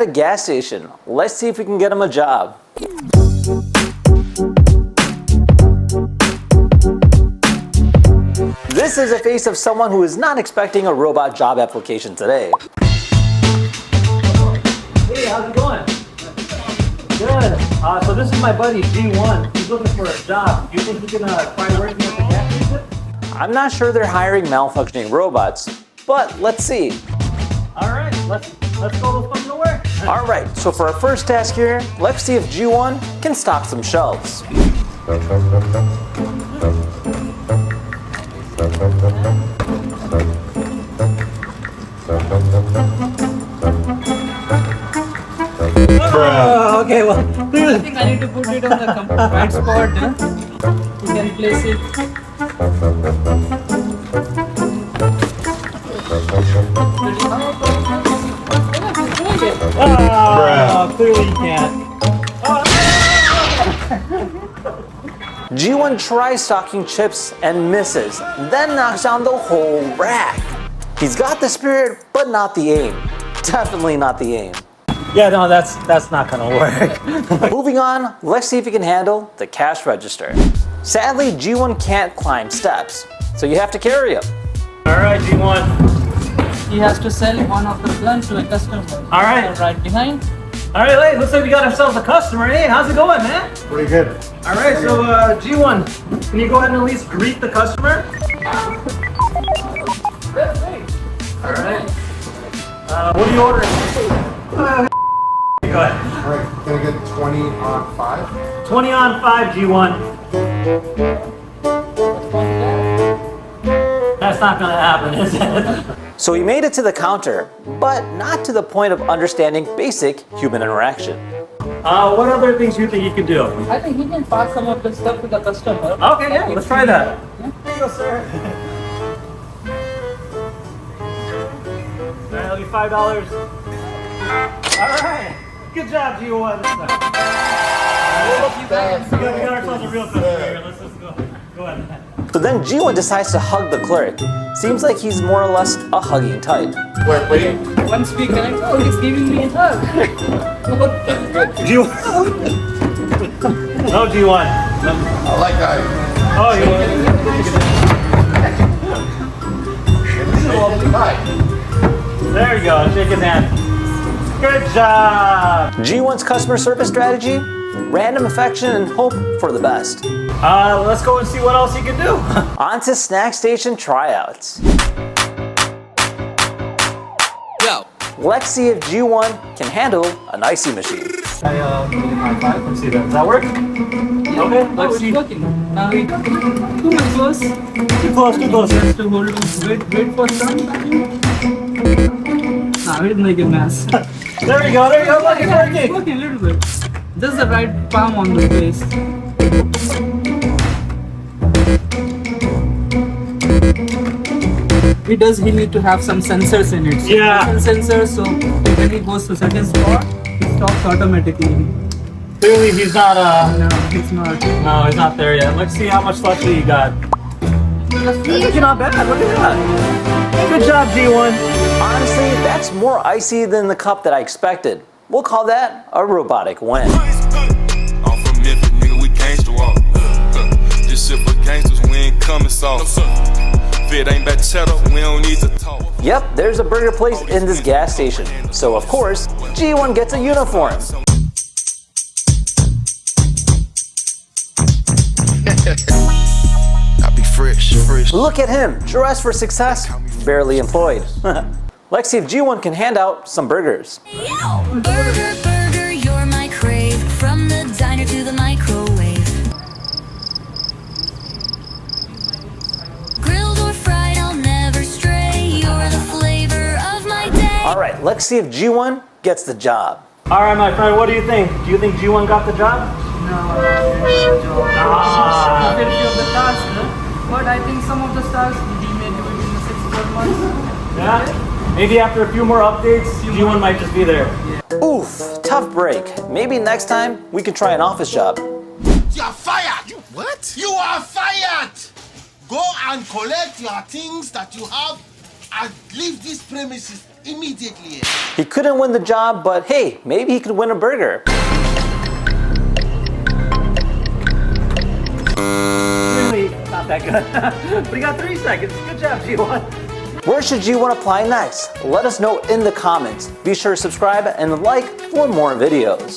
at a gas station. Let's see if we can get him a job. This is a face of someone who is not expecting a robot job application today. Hey, how's it going? Good. So this is my buddy G1. He's looking for a job. Do you think he can try working at the gas station? I'm not sure they're hiring malfunctioning robots, but let's see. All right, let's go. Let's put him to work. All right, so for our first task here, let's see if G1 can stock some shelves. Okay, well, I think I need to put it on the right spot. You can place it. Clearly you can't. G1 tries stocking chips and misses, then knocks down the whole rack. He's got the spirit, but not the aim. Definitely not the aim. Yeah, no, that's not gonna work. Moving on, let's see if he can handle the cash register. Sadly, G1 can't climb steps, so you have to carry him. All right, G1. He has to sell one of the plants to a customer. All right. Right behind. All right, hey, looks like we got ourselves a customer. Hey, how's it going, man? Pretty good. All right, so G1, can you go ahead and at least greet the customer? All right. What are you ordering? Go ahead. All right, can I get 20 on 5? 20 on 5, G1. That's not gonna happen, is it? So he made it to the counter, but not to the point of understanding basic human interaction. What other things do you think you can do? I think he can pass some of the stuff to the customer. Okay, yeah, let's try that. Here you go, sir. All right, that'll be $5. All right, good job, G1. We got ourselves a real customer here. Let's go. Go ahead. So then G1 decides to hug the clerk. Seems like he's more or less a hugging type. Wait. Once we connect, oh, he's giving me a hug. G1. No, G1. I like that. Oh, you This is all tonight. There you go. Shake his hand. Good job. G1's customer service strategy? Random affection and hope for the best. Let's go and see what else you can do. On to snack station tryouts. Go. Let's see if G1 can handle an icy machine. Let's see that. Does that work? Okay, let's see. Working. Now we too much close. Too close. Just to hold it. Wait for some time. Now we'll make a mess. There we go. Look, it's working. Working a little bit. Just the right palm on the face. He need to have some sensors in it. So Yeah. Sensors, so when he goes to certain spot, it stops automatically. Clearly he's not, No, it's not. no, he's not there yet. Let's see how much Slushie you got. You're not bad. Look at that. Good job, G1. Honestly, that's more icy than the cup that I expected. We'll call that a robotic win. I'm from Memphis, nigga, we gangsta walk. This shit for gangsters, we ain't coming soft. If it ain't bachata, we don't need to talk. Yep, there's a burger place in this gas station. So of course, G1 gets a uniform. I be fresh. Look at him, dressed for success, barely employed. Let's see if G1 can hand out some burgers. Burger, you're my crave. From the diner to the microwave. Grilled or fried, I'll never stray. You're the flavor of my day. All right, let's see if G1 gets the job. All right, my friend, what do you think? Do you think G1 got the job? No. Ah. Majority of the tasks, but I think some of the tasks we may do it in the 6 months. Yeah? Maybe after a few more updates, G1 might just be there. Oof, tough break. Maybe next time we can try an office job. You are fired! You what? You are fired! Go and collect your things that you have and leave these premises immediately. He couldn't win the job, but hey, maybe he could win a burger. Really, not that good. But he got 3 seconds. Good job, G1. Where should G1 apply next? Let us know in the comments. Be sure to subscribe and like for more videos.